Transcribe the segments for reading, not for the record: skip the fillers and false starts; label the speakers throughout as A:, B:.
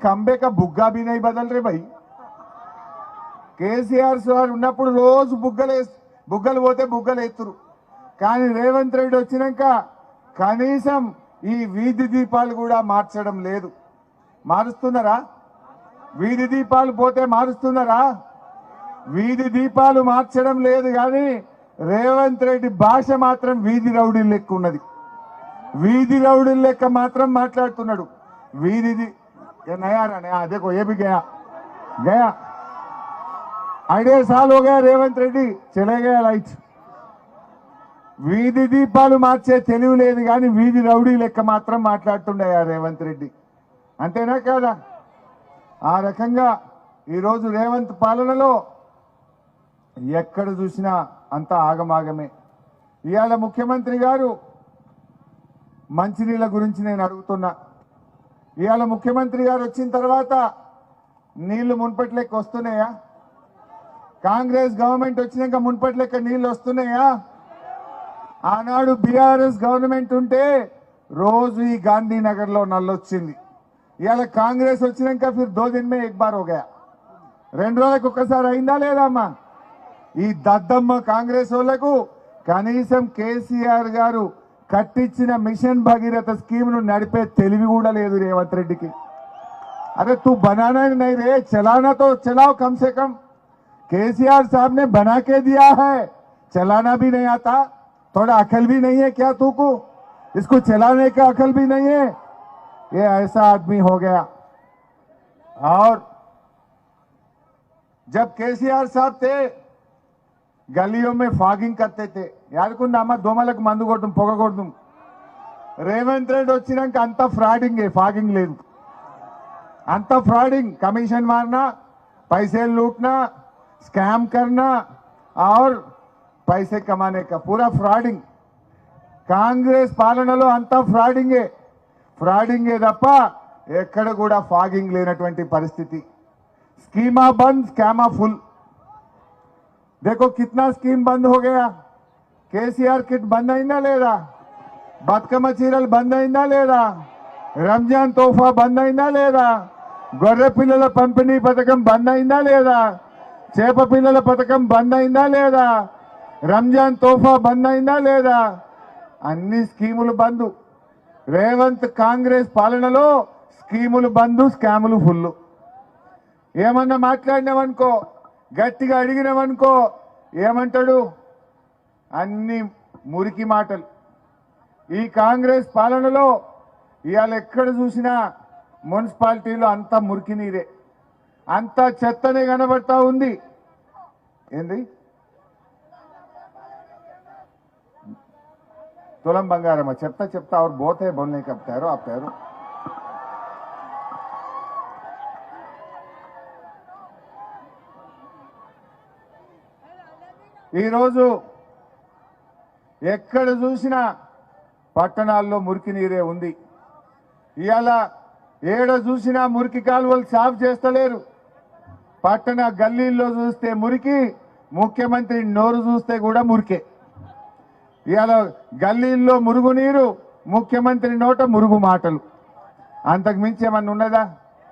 A: खंबे का बुग्गा भी नहीं बदल रहे भाई। కేసీఆర్ సార్ ఉన్నప్పుడు రోజు బుగ్గలు పోతే బుగ్గలు ఎత్తురు. కానీ రేవంత్ రెడ్డి వచ్చినాక కనీసం ఈ వీధి దీపాలు కూడా మార్చడం లేదు. మారుస్తున్నారా? వీధి దీపాలు పోతే మారుస్తున్నారా? వీధి దీపాలు మార్చడం లేదు. కానీ రేవంత్ రెడ్డి భాష మాత్రం వీధి రౌడీ లెక్క ఉన్నది. వీధి రౌడీ లెక్క మాత్రం మాట్లాడుతున్నాడు. వీధిది नया नया देखो ये भी गया 5 साल हो गया रेवंत रेड्डी चले गया लाइट. వీధి దీపాలు మార్చే తెలివి లేదు కానీ వీధి రౌడీ లెక్క మాత్రం మాట్లాడుతుండే రేవంత్ రెడ్డి. అంతేనా కాదా? ఆ రకంగా ఈరోజు రేవంత్ పాలనలో ఎక్కడ చూసినా అంతా ఆగమాగమే. ఇవాళ ముఖ్యమంత్రి గారు మంచినీళ్ళ గురించి నేను అడుగుతున్నా. ఇవాళ ముఖ్యమంత్రి గారు వచ్చిన తర్వాత నీళ్లు మున్పటి లెక్క వస్తున్నాయా? కాంగ్రెస్ గవర్నమెంట్ వచ్చినాక మున్పటి లెక్క నీళ్లు వస్తున్నాయా? ఆనాడు బీఆర్ఎస్ గవర్నమెంట్ ఉంటే రోజు ఈ గాంధీనగర్ లో నల్లొచ్చింది. ఇవాళ కాంగ్రెస్ వచ్చినాక ఫిర్ 2 दिन में एक बार हो गया. 2 రోజులకు ఒక్కసారి అయిందా లేదా అమ్మా? ఈ దద్దమ్మ కాంగ్రెస్ వాళ్ళకు కనీసం కేసీఆర్ గారు కట్టించిన మిషన్ భగీరథ స్కీమ్ ను నడిపే తెలివి కూడా లేదు రేవంత్ రెడ్డికి. अरे तू बनाना ही नहीं रे, चलाना तो चलाओ कम से कम. केसीआर साहब ने बना के दिया है, चलाना भी नहीं आता. थोड़ा अकल भी नहीं है क्या तुमको? इसको चलाने का अकल भी नहीं है. ये ऐसा आदमी हो गया. और जब केसीआर साहब थे गलियों में फॉगिंग करते थे. यारकुंदा अम्मा దోమలకు మందు కొట్టం పొగ కొట్టం. రేవంత్ రెడ్డి వచ్చినాక అంత ఫ్రాడింగ్, ఫాగింగ్ లేదు. अंत फ्रॉडिंग, कमीशन मारना, पैसे लूटना, स्कैम करना और पैसे कमाने का पूरा फ्रॉडिंग. कांग्रेस పాలనలో అంత ఫ్రాడింగే తప్ప ఎక్కడ కూడా ఫాగింగ్ లేనటువంటి పరిస్థితి. స్కీమా బంద్, స్కామా फुल. देखो कितना स्कीम बंद हो गया. केसीआर किट बंद अయిందా లేదా? బతుకమ్మ చీరలు బంద్ అయిందా లేదా? రంజాన్ తోఫా బంద్ అయిందా లేదా? గొర్రె పిల్లల పంపిణీ పథకం బంద్ అయిందా లేదా? చేప పిల్లల పథకం బంద్ అయిందా లేదా? రంజాన్ తోఫా బంద్ అయిందా లేదా? అన్ని స్కీములు బంద్. రేవంత్ కాంగ్రెస్ పాలనలో స్కీములు బంద్, స్కాములు ఫుల్. ఏమన్నా మాట్లాడినామనుకో, గట్టిగా అడిగినామనుకో ఏమంటాడు? అన్ని మురికి మాటలు. ఈ కాంగ్రెస్ పాలనలో ఇవాళ ఎక్కడ చూసినా మున్సిపాలిటీలో అంతా మురికి నీరే, అంతా చెత్తనే కనబడతా ఉంది. ఏంది? తులం బంగారమా? చెప్తా और बहुत है बोलने का पैरो आप पैरो. ఈరోజు ఎక్కడ చూసినా పట్టణాల్లో మురికి నీరే ఉంది. ఇవాళ ఏడ చూసినా మురికి కాలువలు సాఫ్ చేస్తలేరు. పట్టణ గల్లీల్లో చూస్తే మురికి, ముఖ్యమంత్రి నోరు చూస్తే కూడా మురికే. ఇవాళ గల్లీల్లో మురుగునీరు, ముఖ్యమంత్రి నోట మురుగు మాటలు. అంతకు మించి ఏమన్నా ఉన్నదా?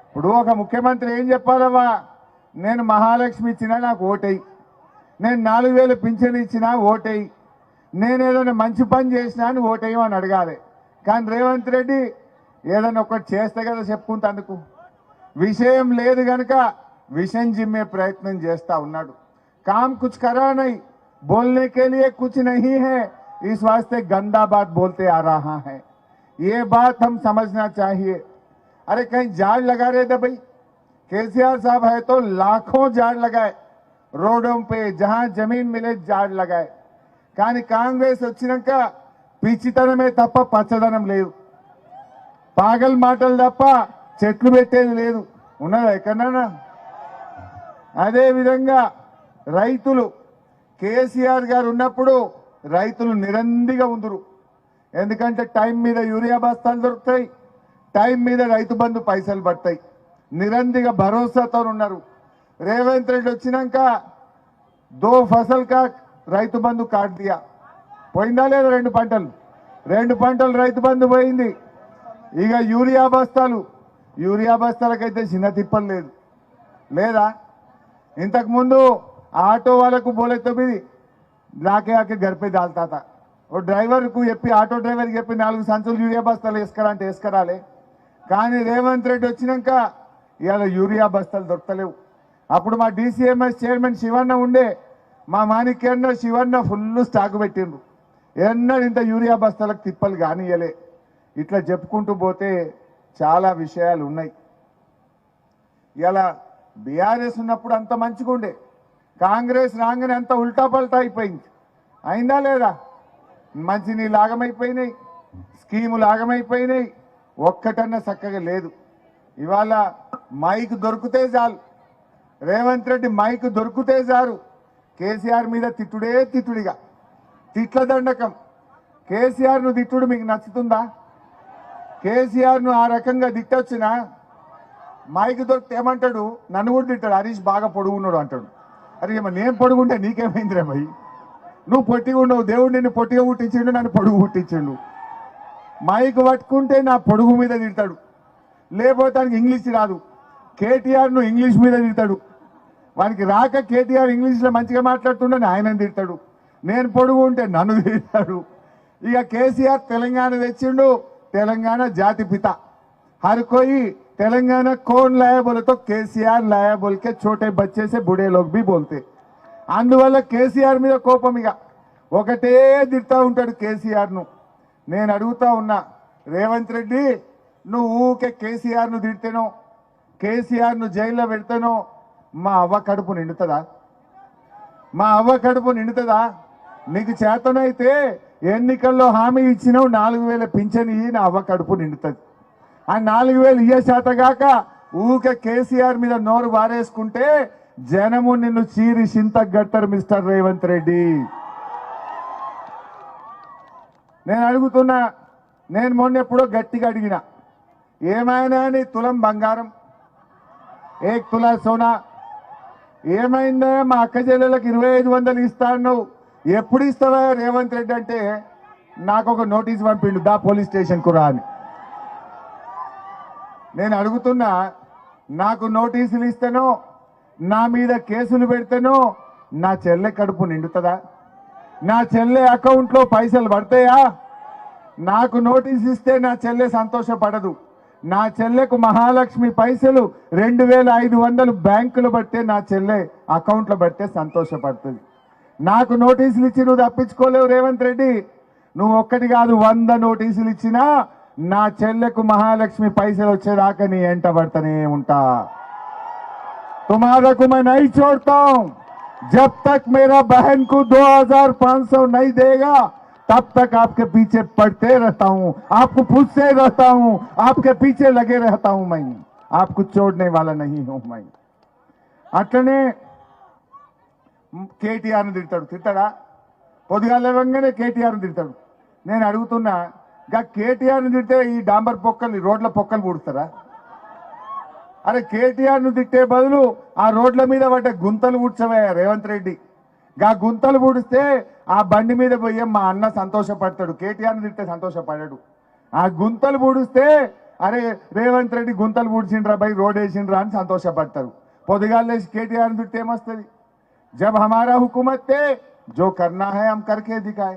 A: ఇప్పుడు ఒక ముఖ్యమంత్రి ఏం చెప్పాలవ్వా? నేను మహాలక్ష్మి ఇచ్చినా నాకు ఓటేయి, నేను 4000 పింఛన్ ఇచ్చినా ఓటేయి, నేను ఏదైనా మంచి పని చేసినా అని ఓటేయమని అడగాలి. కానీ రేవంత్ రెడ్డి ఏదైనా ఒకటి చేస్తే కదా చెప్పుకుంటందుకు. విషయం లేదు గనక విషయం జిమ్మే ప్రయత్నం చేస్తా ఉన్నాడు. काम कुछ करा नहीं, बोलने के लिए कुछ नहीं है, इस वास्ते गंदा बात बोलते आ रहा है. ये बात हम समझना चाहिए. अरे कहीं झाड़ लगा रहे थे भाई, केसीआर साहब है तो लाखों झाड़ लगाए रोडों पे, जहां जमीन मिले झाड़ लगाए. కానీ కాంగ్రెస్ వచ్చినాక పిచ్చితనమే తప్ప పచ్చదనం లేదు, పాగల్ మాటలు తప్ప చెట్లు పెట్టేది లేదు. ఉన్నదా ఎక్కడన్నా? అదే విధంగా రైతులు కేసీఆర్ గారు ఉన్నప్పుడు రైతులు నిరందిగా ఉందరు. ఎందుకంటే టైం మీద యూరియా బస్తాలు దొరుకుతాయి, టైం మీద రైతు బంధు పైసలు పడతాయి. నిరందిగా భరోసాతో ఉన్నారు. రేవంత్ రెడ్డి వచ్చినాక 2 फसल का రైతు బంధు కాట్ దియా. పోయిందా లేదా? 2 పంటలు రైతు బంధు పోయింది. ఇక యూరియా బస్తాలు యూరియా బస్తాలకైతే చిన్న తిప్పలు లేదు లేదా? ఇంతకుముందు ఆటో వాళ్ళకు బోలే 9 लाके आके घर पे डालता था और ड्राइवर को చెప్పి ఆటో డ్రైవర్ చెప్పి 4 సంచులు యూరియా బస్తాలు వేసుకురా అంటే వేసుకురాలే. కానీ రేవంత్ రెడ్డి వచ్చినాక ఇవాళ యూరియా బస్తాలు దొరకలేవు. అప్పుడు మా డీసీఎంఎస్ చైర్మన్ శివన్న ఉండే, మా మాణిక్యన్న శివన్న ఫుల్ స్టాక్ పెట్టిండ్రు. ఎన్నడూ ఇంత యూరియా బస్తాలకు తిప్పలు కానియలే. ఇట్లా చెప్పుకుంటూ పోతే చాలా విషయాలు ఉన్నాయి. ఇలా బీఆర్ఎస్ ఉన్నప్పుడు అంత మంచిగా ఉండే, కాంగ్రెస్ రాగానే అంత ఉల్టా పల్టా అయిపోయింది. అయిందా లేదా? మంచినీళ్ళు ఆగమైపోయినాయి, స్కీములు ఆగమైపోయినాయి, ఒక్కటన్నా చక్కగా లేదు. ఇవాళ మైక్ దొరికితే చాలు, రేవంత్ రెడ్డి మైక్ దొరికితే చాలు కేసీఆర్ మీద తిట్టుడే తిట్టుడిగా, తిట్ల దండకం. కేసీఆర్ను తిట్టుడు మీకు నచ్చుతుందా? కేసీఆర్ను ఆ రకంగా తిట్టొచ్చినా మైక్ దొరికితే ఏమంటాడు? నన్ను కూడా తిట్టాడు, హరీష్ బాగా పొడుగున్నాడు అంటాడు. అరే ఏమో నేను పొడుగుంటే నీకేమైందిరా భయ్? నువ్వు పొట్టిగా ఉండవు, దేవుడు నిన్ను పొట్టిగా పుట్టించిండు, నన్ను పొడుగు పుట్టించిండు. మైక్ పట్టుకుంటే నా పొడుగు మీద తిడతాడు, లేకపోతే ఆయనకి ఇంగ్లీష్ రాదు. కేటీఆర్ను ఇంగ్లీష్ మీద తిడతాడు, వానికి రాక కేటీఆర్ ఇంగ్లీష్లో మంచిగా మాట్లాడుతుండని ఆయన తిడతాడు. నేను పొడుగు ఉంటే నన్ను తిడతాడు. ఇక కేసీఆర్ తెలంగాణ తెచ్చిండు, తెలంగాణ జాతి పిత. हर कोई तेलंगाना कौन लाया बोले तो केसीआर लाया बोल के छोटे बच्चे से बूढ़े लोग भी बोलते. అందువల్ల కేసీఆర్ మీద కోపం ఇక ఒకటే తిడతా ఉంటాడు కేసీఆర్ను. నేను అడుగుతా ఉన్నా, రేవంత్ రెడ్డి నువ్వు ఊకే కేసీఆర్ను తిడితేనో, కేసీఆర్ను జైల్లో పెడితేనో మా అవ్వ కడుపు నిండుతుందా? మా అవ్వ కడుపు నిండుతుందా? నీకు చేతనైతే ఎన్నికల్లో హామీ ఇచ్చినావు 4000 పింఛన్ ఇయ్యి, నా అవ్వ కడుపు నిండుతుంది. ఆ 4000 ఇయ్య చేతగాక ఊకే కేసీఆర్ మీద నోరు వారేసుకుంటే జనము నిన్ను చీరి చింతగట్టరు మిస్టర్ రేవంత్ రెడ్డి. నేను అడుగుతున్నా, నేను మొన్న ఎప్పుడో గట్టిగా అడిగిన, ఏమైనా నీ తులం బంగారం, 1 తులా సోనా ఏమైందా? మా అక్క చెల్లెలకు 2500 ఇస్తాను, ఎప్పుడు ఇస్తావా రేవంత్ రెడ్డి అంటే నాకు ఒక నోటీస్ పంపిండు, దా పోలీస్ స్టేషన్కు రా అని. నేను అడుగుతున్నా, నాకు నోటీసులు ఇస్తేనో, నా మీద కేసులు పెడితేనో నా చెల్లె కడుపు నిండుతుందా? నా చెల్లె అకౌంట్లో పైసలు పడతాయా? నాకు నోటీస్ ఇస్తే నా చెల్లె సంతోషపడదు. నా చెల్లెకు మహాలక్ష్మి పైసలు 2500 బ్యాంకులు పడితే నా చెల్లె అకౌంట్లో పడితే సంతోషపడుతుంది. నాకు నోటీసులు ఇచ్చి నువ్వు తప్పించుకోలేవు రేవంత్ రెడ్డి. నువ్వు ఒక్కటి కాదు 100 నోటీసులు ఇచ్చినా నా చెల్లెకు మహాలక్ష్మి పైసలు వచ్చేదాకా నీ ఎంట పడతానే ఉంటా. तुम्हारा को मैं नहीं छोड़ता हूं, जब तक मेरा बहन को 2500 नहीं देगा तब तक आपके पीछे पड़ते रहता हूं, आपको पूछते रहता हूं, आपके पीछे लगे रहता हूं. मैं आपको छोड़ने वाला नहीं हूं. मैं అట్లనే కేటీఆర్ని తిడతాడు. తిట్టాడా? పొద్దుగాల లేవగానే కేటీఆర్ని తిడతాడు. నేను అడుగుతున్నా, గా కేటీఆర్ని తిడితే ఈ డాంబర్ పొక్కలు, రోడ్ల పొక్కలు పూడుస్తారా? అరే కేటీఆర్ను తిట్టే బదులు ఆ రోడ్ల మీద పడ్డ గుంతలు పూడ్చవే రేవంత్ రెడ్డి. గా గుంతలు పూడిస్తే ఆ బండి మీద పోయే మా అన్న సంతోషపడతాడు, కేటీఆర్ని తిట్టే సంతోషపడాడు. ఆ గుంతలు పూడిస్తే అరే రేవంత్ రెడ్డి గుంతలు పూడ్చిండ్రా బై, రోడ్ వేసిండ్రా అని సంతోషపడతారు. పొద్దుగాల లేచి కేటీఆర్ని తిట్టే ఏమొస్తుంది? जब हमारा हुकूमत थे जो करना है हम करके दिखाए.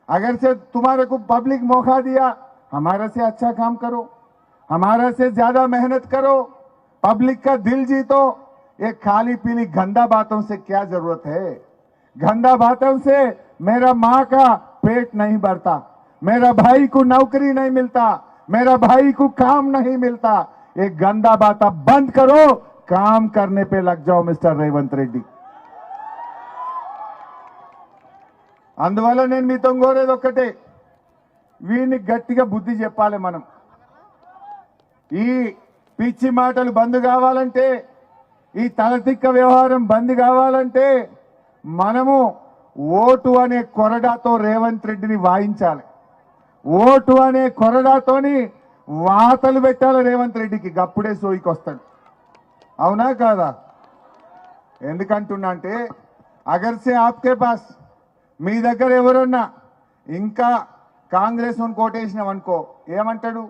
A: अगर से तुम्हारे को पब्लिक मौका दिया, हमारे से अच्छा काम करो, हमारे से ज्यादा मेहनत करो, पब्लिक का दिल जीतो. ये खाली पीली गंदा बातों से क्या जरूरत है? गंदा बातों से मेरा माँ का पेट नहीं भरता, मेरा भाई को नौकरी नहीं मिलता, मेरा भाई को काम नहीं मिलता. ये गंदा बात बंद करो, काम करने पे लग जाओ मिस्टर रेवंत रेड्डी. అందువల్ల నేను మీతో కోరేది ఒక్కటే, వీడిని గట్టిగా బుద్ధి చెప్పాలి మనం. ఈ పిచ్చి మాటలు బంద్ కావాలంటే, ఈ తలతిక్క వ్యవహారం బంద్ కావాలంటే మనము ఓటు అనే కొరడాతో రేవంత్ రెడ్డిని వాయించాలి. ఓటు అనే కొరడాతోని వాతలు పెట్టాలి రేవంత్ రెడ్డికి, గప్పుడే సోయికి వస్తాడు. అవునా కాదా? ఎందుకంటున్నా అంటే, అగర్సే ఆప్కే పాస్ మీ దగ్గర ఎవరన్నా ఇంకా కాంగ్రెస్ కోటేసినాం అనుకో, ఏమంటాడు?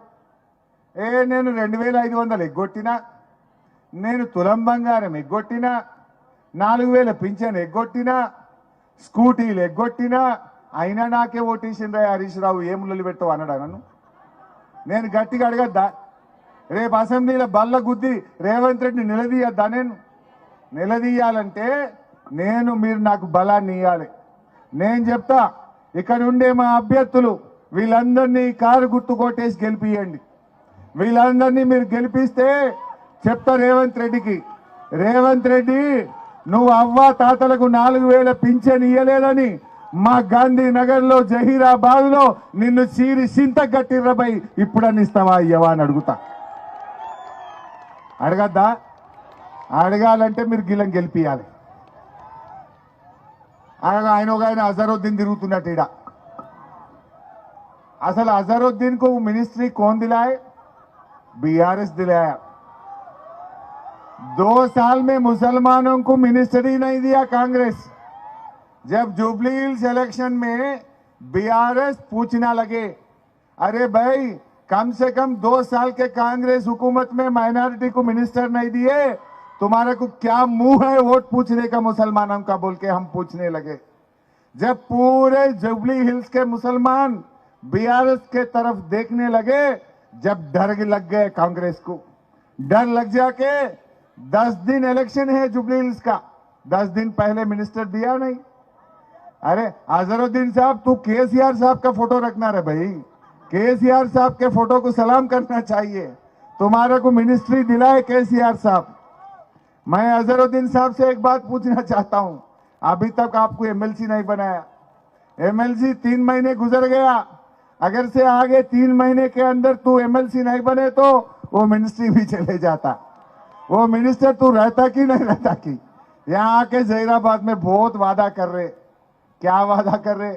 A: నేను 2500 ఎగ్గొట్టినా, నేను తులం బంగారం ఎగ్గొట్టినా, 4000 పింఛన్ ఎగ్గొట్టినా, స్కూటీలు ఎగ్గొట్టినా, అయినా నాకే ఓటేసిండ్రా హరీష్ రావు ఏం లొల్లి పెట్టావు అన్నాడా నన్ను? నేను గట్టిగా అడగద్దా? రేపు అసెంబ్లీలో బల్ల గుద్ది రేవంత్ రెడ్డిని నిలదీయద్దా? నేను నిలదీయాలంటే మీరు నాకు బలాన్ని ఇవ్వాలి. నేను చెప్తా, ఇక్కడ ఉండే మా అభ్యర్థులు వీళ్ళందరినీ కారు గుర్తు కొట్టేసి గెలిపియండి. వీళ్ళందరినీ మీరు గెలిపిస్తే చెప్తా రేవంత్ రెడ్డికి, రేవంత్ రెడ్డి నువ్వు అవ్వ తాతలకు 4000 పింఛన్ ఇయ్యలేదని మా గాంధీనగర్ లో జహీరాబాద్ లో నిన్ను చీరి సింత గట్టిర్రబై ఇప్పుడని ఇస్తావా ఇయ్యవా అని అడుగుతా. అడగద్దా? అడగాలంటే మీరు గిల్లం గెలిపియాలి. ఆయన ఒక ఆయన అజరుద్దీన్ తిరుగుతున్నట్టు ఈడ. అసలు अजहरुद्दीन को मिनिस्ट्री कौन दिलाए? बीआरएस दिलाया। 2 साल में मुसलमानों को मिनिस्ट्री नहीं दिया कांग्रेस। जब जुबली हिल्स इलेक्शन में बीआरएस पूछना लगे, अरे भाई कम से कम 2 साल के कांग्रेस हुकूमत में माइनॉरिटी को मिनिस्टर नहीं दिए, तुम्हारे को क्या मुंह है वोट पूछने का मुसलमानों का, बोल के हम पूछने लगे। जब पूरे जुबली हिल्स के मुसलमान बीआरएस के तरफ देखने लगे, जब डर लग गए कांग्रेस को, डर लग जाके 10 दिन इलेक्शन है जुबली हिल्स का, 10 दिन पहले मिनिस्टर दिया नहीं। अरे अजहरुद्दीन साहब तू केसीआर साहब का फोटो रखना रे भाई, केसीआर साहब के फोटो को सलाम करना चाहिए। तुम्हारे को मिनिस्ट्री दिलाए केसीआर साहब। मैं अजहरुद्दीन साहब से एक बात पूछना चाहता हूं, अभी तक आपको एमएलसी नहीं बनाया। एमएलसी 3 महीने गुजर गया, अगर से आगे 3 महीने के अंदर तू एमएलसी नहीं बने तो वो मिनिस्ट्री भी चले जाता। वो मिनिस्टर तू रहता कि नहीं रहता कि? यहाँ आके जहीराबाद में बहुत वादा कर रहे, क्या वादा कर रहे,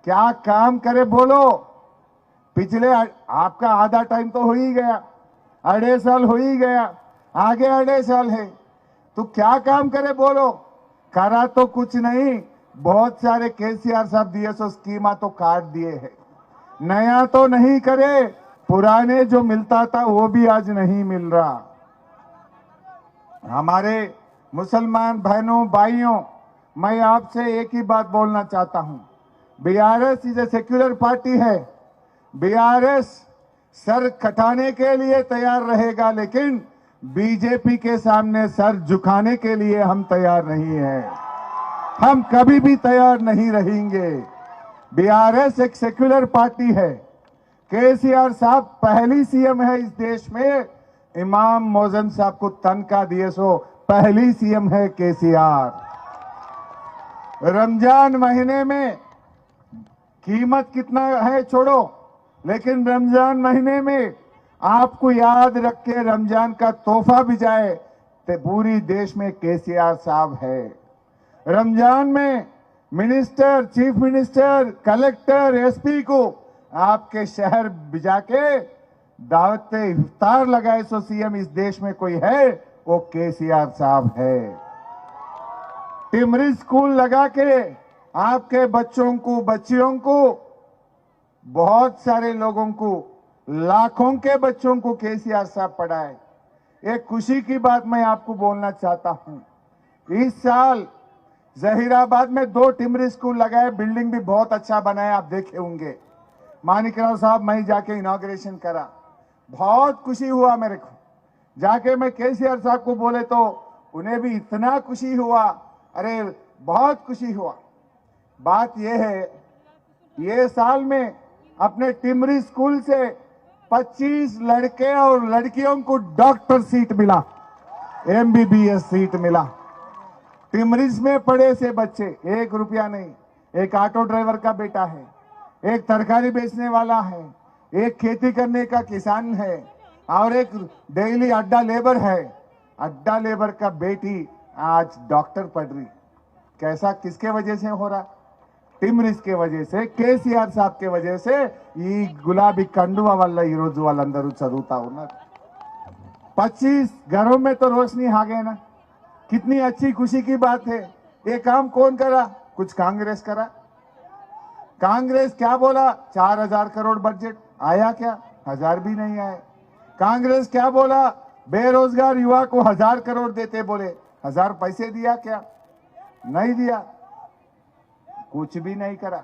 A: क्या काम करे बोलो। पिछले आपका आधा टाइम तो हो ही गया, 2.5 साल हो ही गया, आगे 2.5 साल है, तो क्या काम करे बोलो। करा तो कुछ नहीं, बहुत सारे केसीआर साहब दिए सो स्कीमा तो काट दिए है, नया तो नहीं करे, पुराने जो मिलता था वो भी आज नहीं मिल रहा। हमारे मुसलमान बहनों भाइयों, मैं आपसे एक ही बात बोलना चाहता हूं, BRS is a secular party है। बीआरएस सर कटाने के लिए तैयार रहेगा, लेकिन बीजेपी के सामने सर झुकाने के लिए हम तैयार नहीं है, हम कभी भी तैयार नहीं रहेंगे। बीआरएस एक सेक्युलर पार्टी है। केसीआर साहब पहली सीएम है इस देश में, इमाम मौजम साहब को तनख्वाह दिए सो पहली सीएम है केसीआर। रमजान महीने में कीमत कितना है छोड़ो, लेकिन रमजान महीने में आपको याद रख के रमजान का तोहफा भी जाए तो पूरी देश में केसीआर साहब है। रमजान में minister, chief minister, collector, SP को आपके शहर भिजा के दावत इफ्तार लगाए सो सीएम इस देश में कोई है, वो केसीआर साहब है। टिमरी स्कूल लगा के आपके बच्चों को, बच्चियों को, बहुत सारे लोगों को, लाखों के बच्चों को केसीआर साहब पढ़ाए। एक खुशी की बात मैं आपको बोलना चाहता हूं, इस साल जहीराबाद में 2 टिमरी स्कूल लगाए, बिल्डिंग भी बहुत अच्छा बनाया, आप देखे होंगे। मानिकराव साहब मैं जाके इनॉग्रेशन करा, बहुत खुशी हुआ मेरे को जाके। मैं केसीआर साहब को बोले तो उन्हें भी इतना खुशी हुआ, अरे बहुत खुशी हुआ। बात यह है, ये साल में अपने टिमरी स्कूल से 25 लड़के और लड़कियों को डॉक्टर सीट मिला, एमबीबीएस सीट मिला। टिमरीज में पढ़े से बच्चे, 1 रुपया नहीं, एक ऑटो ड्राइवर का बेटा है, एक तरकारी बेचने वाला है, एक खेती करने का किसान है, और एक डेली अड्डा लेबर है। अड्डा लेबर का बेटी आज डॉक्टर पढ़ रही। कैसा, किसके वजह से हो रहा? टिमरीज के वजह से, केसीआर साहब के वजह से। ఈ గులాబీ కండువా వల్ల ఈ రోజు వాళ్ళందరూ చదువుతా ఉన్నారు। 25 घरों में तो रोशनी आ गए ना, कितनी अच्छी खुशी की बात है। ये काम कौन करा? कुछ कांग्रेस करा। कांग्रेस क्या बोला? 4000 करोड़ बजट आया, क्या 1000 भी नहीं आए। कांग्रेस क्या बोला, बेरोजगार युवा को 1000 करोड़ देते, बोले 1000 पैसे दिया क्या? नहीं दिया, कुछ भी नहीं करा,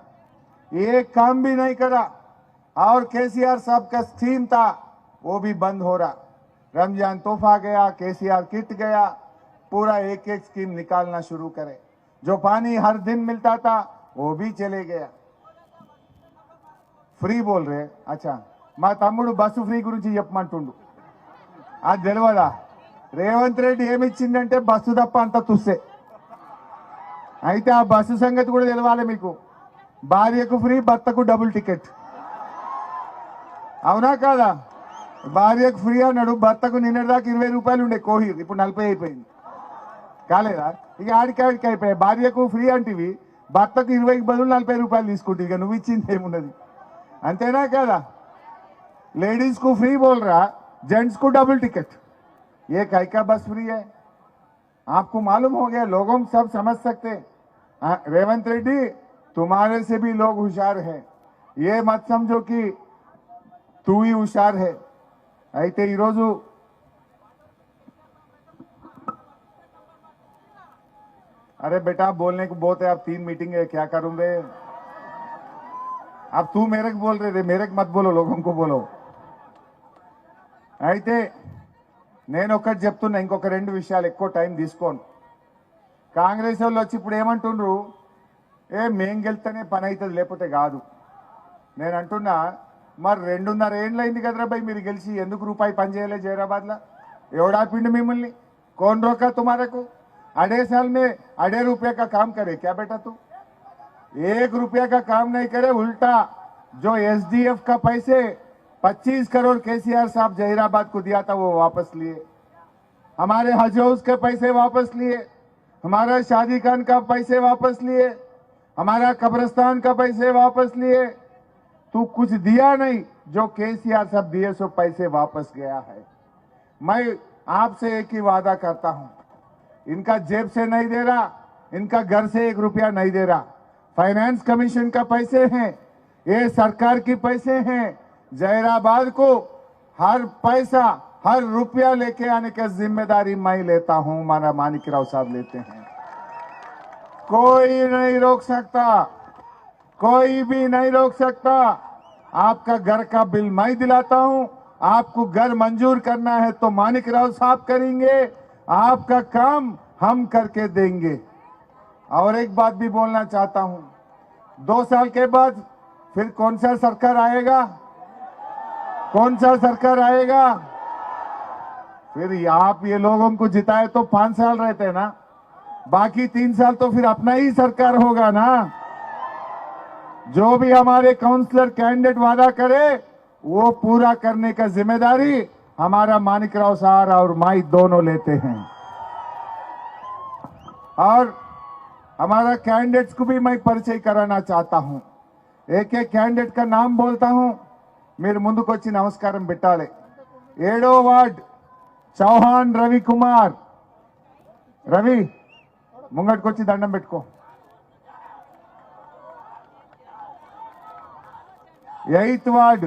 A: एक काम भी नहीं करा। और केसीआर साहब का स्कीम था वो भी बंद हो रहा। रमजान तोहफा गया, केसीआर किट गया, पूरा एक एक स्कीम निकालना शुरू करे। जो पानी हर दिन मिलता था वो भी चले गया। ఫ్రీ బోల్ రే అచ్చా మా తమ్ముడు బస్సు ఫ్రీ గురించి చెప్పమంటుండు అది తెలియదా రేవంత్ రెడ్డి ఏమి ఇచ్చిందంటే బస్సు తప్ప అంత తుస్సే అయితే ఆ బస్సు సంగతి కూడా తెలవాలి మీకు భార్యకు ఫ్రీ భర్తకు డబుల్ టికెట్ అవునా కాదా భార్యకు ఫ్రీ అన్నాడు భర్తకు నిన్నటిదాకా 20 రూపాయలు ఉండే కోహిర్ ఇప్పుడు 40 అయిపోయింది కాలేదా ఇక ఆడికాడికి అయిపోయాయి భార్యకు ఫ్రీ అంటివి భర్తకు 20కి బదులు 40 రూపాయలు తీసుకుంటే ఇక నువ్వు ఇచ్చింది ఏమున్నది अंतेना क्या लेडीज को फ्री बोल रहा जेंट्स को डबल टिकट ये काय का बस फ्री है आपको मालूम हो गया लोगों सब समझ सकते रेवंत रेड्डी तुम्हारे से भी लोग होशियार हैं ये मत समझो कि तू ही होशियार है అయితే ఈరోజు अरे बेटा बोलने को बहुत है अब 3 मीटिंग है क्या करूं रे अब तू मेरे को बोल रहे थे मेरे को मत बोलो लोगों को बोलो అయితే నేను ఒకటి చెప్తున్నా ఇంకొక రెండు విషయాలు ఎక్కువ టైం తీసుకోను కాంగ్రెస్ వాళ్ళు వచ్చి ఇప్పుడు ఏమంటుండ్రు మేం గెలిస్తేనే పని అవుతుంది లేకపోతే కాదు నేను అంటున్నా మరి 2.5 ఏళ్ళు అయింది కదరా భయ్ మీరు గెలిచి ఎందుకు రూపాయి పని చేయలే జైరాబాద్లో ఎవడా పిండి మిమ్మల్ని कौन रोका तुम्हारे को 2.5 साल में 2.5 रुपये का काम करे क्या बेटा तू 1 रुपया का काम नहीं करे उल्टा जो एसडीएफ का पैसे 25 करोड़ केसीआर साहब जहीराबाद को दिया था वो वापस लिए हमारे हज हाउस के पैसे वापस लिए हमारा शादी खान का पैसे वापस लिए हमारा कब्रिस्तान का पैसे वापस लिए तू कुछ दिया नहीं जो केसीआर साहब दिए सो पैसे वापस गया है मैं आपसे एक ही वादा करता हूं इनका जेब से नहीं दे रहा इनका घर से 1 रुपया नहीं दे रहा फाइनेंस कमीशन का पैसे हैं ये सरकार की पैसे हैं जहीराबाद को हर पैसा हर रुपया लेके आने की जिम्मेदारी मैं लेता हूं माना माणिकराव साहब लेते हैं कोई नहीं रोक सकता कोई भी नहीं रोक सकता आपका घर का बिल मैं दिलाता हूं आपको घर मंजूर करना है तो माणिकराव साहब करेंगे आपका काम हम करके देंगे और एक बात भी बोलना चाहता हूं 2 साल के बाद फिर कौन सा सरकार आएगा कौन सा सरकार आएगा फिर आप ये लोगों को जिताए तो 5 साल रहते ना बाकी 3 साल तो फिर अपना ही सरकार होगा ना जो भी हमारे काउंसलर कैंडिडेट वादा करे वो पूरा करने का जिम्मेदारी हमारा माणिकराव साहब और माई दोनों लेते हैं और हमारा कैंडिडेट्स को भी मैं परिचय कराना चाहता हूं एक एक कैंडिडेट का नाम बोलता हूं मेरे ముందుకొచ్చి నమస్కారం పెట్టాలి 7వ వార్డ్ చౌహాన్ రవి కుమార్ రవి ముంగట్కొచ్చి దండం పెట్టుకో 8th వార్డ్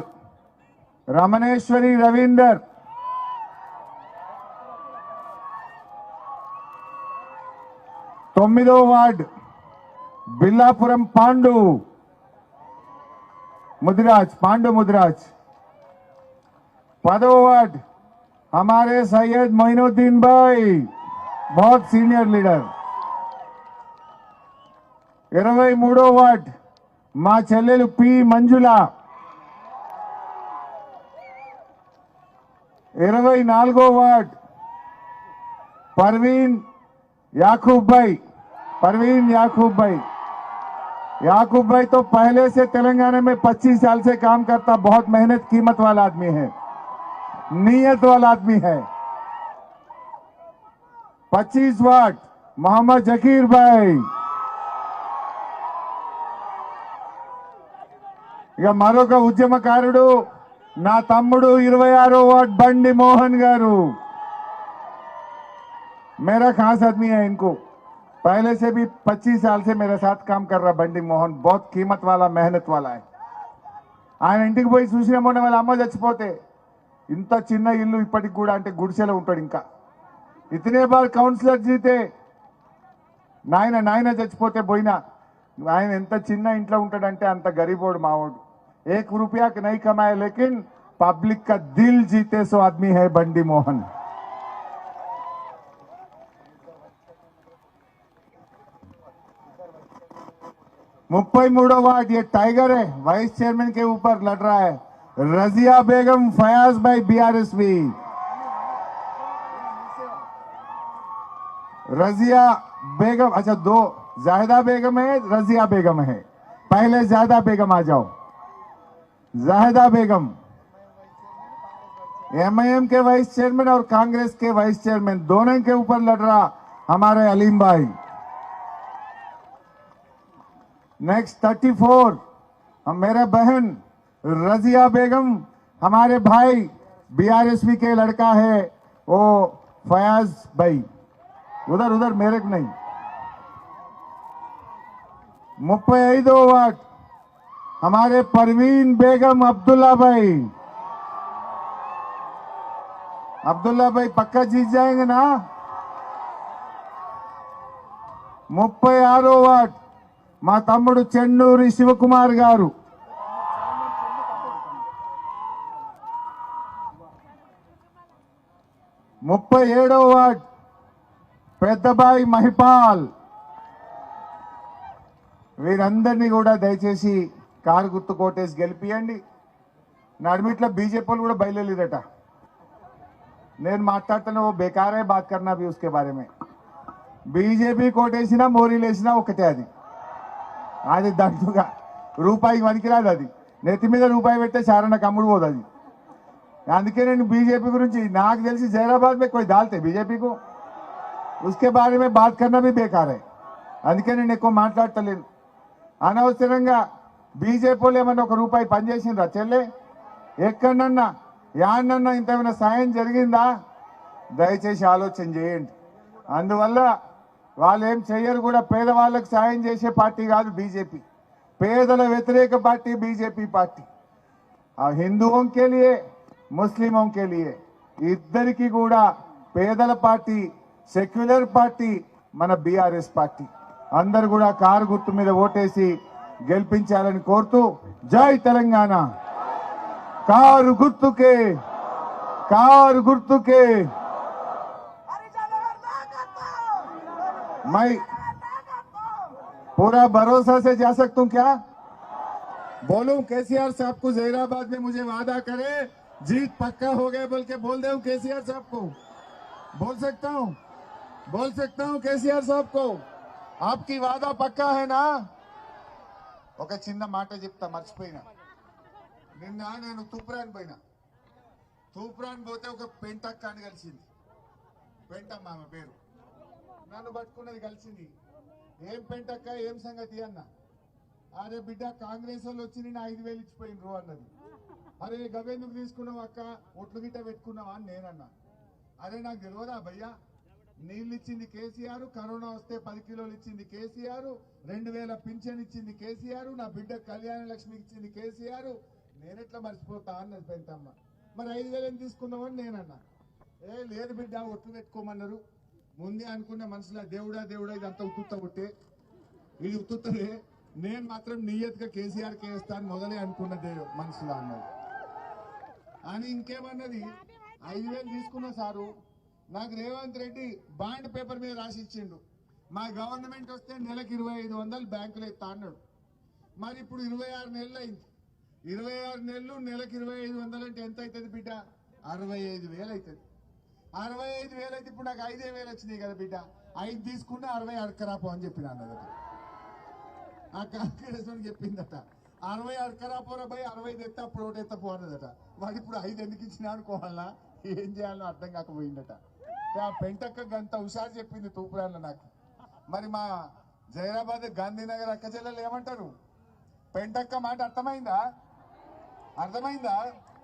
A: రమణేశ్వరి రవీందర్ 9వ వార్డ్ బిల్లాపురం పాండు मुदिराज पांडु मुदिराज 10వ वार्ड हमारे सैयद मोइनुद्दीन भाई बहुत सीनियर लीडर 23వ वार्ड మా చెల్లెలు పి మంజుల 24వ वार्ड परवीन याकूब भाई याकूब भाई तो पहले से तेलंगाना में 25 साल से काम करता बहुत मेहनत कीमत वाला आदमी है नीयत वाला आदमी है 25 वार्ड मोहम्मद जकीर भाई ఇక మరొక ఉద్యమకారుడు నా తమ్ముడు 26వ వార్డ్ బండి మోహన్ గారు मेरा खास आदमी है इनको पहले से भी 25 साल से मेरे साथ काम कर रहा बंडी मोहन बहुत कीमत वाला मेहनत वाला है ఆయన ఇంటికి పోయి చూసిన మొన్న వాళ్ళ అమ్మ చచ్చిపోతే ఇంత చిన్న ఇల్లు ఇప్పటికి కూడా అంటే గుడిసెలో ఉంటాడు ఇంకా. ఇతనే బార్ కౌన్సిలర్ జీతే నాయన చచ్చిపోతే పోయినా ఆయన ఎంత చిన్న ఇంట్లో ఉంటాడంటే అంత గరీబోడు మావోడు. 1 रुपया नहीं कमाए लेकिन पब्लिक का दिल जीते सो आदमी है बंडी मोहन. मुंबई मूडो वार्ड ये टाइगर है, वाइस चेयरमैन के ऊपर लड़ रहा है. रजिया बेगम फयाज भाई बीआरएसवी. रजिया बेगम, अच्छा 2 जाहिदा बेगम है, रजिया बेगम है. पहले जाहिदा बेगम आ जाओ. जाहिदा बेगम एमआईएम के वाइस चेयरमैन और कांग्रेस के वाइस चेयरमैन दोनों के ऊपर लड़ रहा हमारे अलीम भाई. नेक्स्ट 34 हम मेरे बहन रजिया बेगम, हमारे भाई बीआरएसवी के लड़का है वो फयाज भाई. उधर मेरे को नहीं. 35 वार्ड हमारे परवीन बेगम अब्दुल्ला भाई पक्का जीत जाएंगे ना. 36 वार्ड మా తమ్ముడు చెన్నూరి శివకుమార్ గారు. 37 వార్డ్ పెద్దబాయి మహిపాల్. వీరందరినీ కూడా దయచేసి కారు గుర్తు కోటేసి గెలిపియండి. నడిమిట్ల బీజేపీ కూడా బయలుదేరట. నేను మాట్లాడుతున్నా वो बेकार है बात करना भी उसके बारे में. బీజేపీ కోటేసినా మోరీలేసినా ఒకటే అది. అది దండుగా రూపాయికి పనికిరాదు. అది నెత్తి మీద రూపాయి పెట్టే చారణ కమ్ముడు పోదు అది. అందుకే నేను బీजेपी గురించి నాకు తెలిసి జైరాబాద్ में कोई डालते बीजेपी को उसके बारे में बात करना भी बेकार है. అందుకే నేను ఎక్కువ మాట్లాడతలేను. అనవసరంగా బీజేపీలో ఏమన్నా 1 రూపాయి పనిచేసిండ్రా చెల్లె? ఎక్కడన్నా యాన్నన్నా ఇంతేమైనా సాయం జరిగిందా? దయచేసి ఆలోచన చేయండి. అందువల్ల వాళ్ళు ఏం చెయ్యరు కూడా. పేదవాళ్ళకు సాయం చేసే పార్టీ కాదు బీजेपी. పేదల వ్యతిరేక పార్టీ బీजेपी పార్టీ. హిందువుం के लिए ముస్లిమోं के लिए ఇద్దరికి కూడా పేదల పార్టీ, సెక్యులర్ పార్టీ మన బీఆర్ఎస్ పార్టీ. అందరూ కూడా కారు గుర్తు మీద ఓటేసి గెలిపించాలని కోరుతూ జై తెలంగాణ. కారు గుర్తుకే, కారు గుర్తుకే. मैं पूरा भरोसा से जा सकता हूं क्या? बोलूं केसीआर साहब को जहीराबाद में मुझे वादा करे जीत पक्का हो गए बोल के बोल दे केसीआर साहब को. बोल सकता हूं केसीआर साहब को आपकी वादा पक्का है ना? ఒక చిన్న మాట చెప్తా మర్చిపోయినా. నిన్న నేను తూప్రాన్ పోయినా. తూప్రాన్ పోతే ఒక పెంటక్క అని కలిసింది. పెంటమ్మ ఆమె పేరు. నన్ను పట్టుకున్నది కలిసింది. ఏం పెంటక్క ఏం సంగతి అన్న. అరే బిడ్డ కాంగ్రెస్ వాళ్ళు వచ్చి నేను 5,000 ఇచ్చిపోయినరు అన్నది. అరే గవేందుకు తీసుకున్నావు అక్క, ఒట్లు గిట్ట పెట్టుకున్నావా అని నేనన్నా. అరే నాకు తెలియదా భయ్యా, నీళ్ళు ఇచ్చింది కేసీఆర్, కరోనా వస్తే 10 కిలోలు ఇచ్చింది కేసీఆర్, 2,000 పింఛన్ ఇచ్చింది కేసీఆర్, నా బిడ్డ కళ్యాణ లక్ష్మికి ఇచ్చింది కేసీఆర్, నేనెట్లా మర్చిపోతా అన్నది పెంటమ్మ. మరి 5,000 తీసుకున్నామని నేనన్నా. లేదు బిడ్డ ఒట్లు పెట్టుకోమన్నారు. ముందే అనుకున్న మనసులో దేవుడా ఇదంతా ఉత్తుత్త కొట్టే, ఇది ఉత్తుత్తదే, నేను మాత్రం నియత్గా కేసీఆర్కి వేస్తాను మొదలే అనుకున్నదే మనసులో అన్నది. అని ఇంకేమన్నది 5,000 తీసుకున్నా సారు. నాకు రేవంత్ రెడ్డి బాండ్ పేపర్ మీద రాసి ఇచ్చిండు. మా గవర్నమెంట్ వస్తే నెలకు 2,500 బ్యాంకులో ఇస్తా అన్నాడు. మరి ఇప్పుడు 26 నెలలు అయింది. 26 నెలలు నెలకు 2,500 అంటే ఎంత అవుతుంది బిడ్డ? 65,000 అవుతుంది. 65,000 అయితే ఇప్పుడు నాకు 5,000 వచ్చినాయి కదా బిడ్డ. 5 తీసుకున్నా 60 అడకరాపో అని చెప్పిన అన్నదట. ఆ కాంగ్రెస్ చెప్పిందట 60 అడకరాపోరా భయ్, 60 తెస్తా అప్పుడు ఒకటి ఎత్తపో అన్నదట. వాడు ఇప్పుడు 5 ఎందుకు ఇచ్చినా అనుకోవాలా, ఏం చేయాలో అర్థం కాకపోయిందట. ఆ పెంటక్క గంత హుషారు చెప్పింది తూపురాన్లో నాకు. మరి మా జైరాబాద్ గాంధీనగర్ అక్క చెల్లెలు ఏమంటారు? పెంటక్క మాట అర్థమైందా?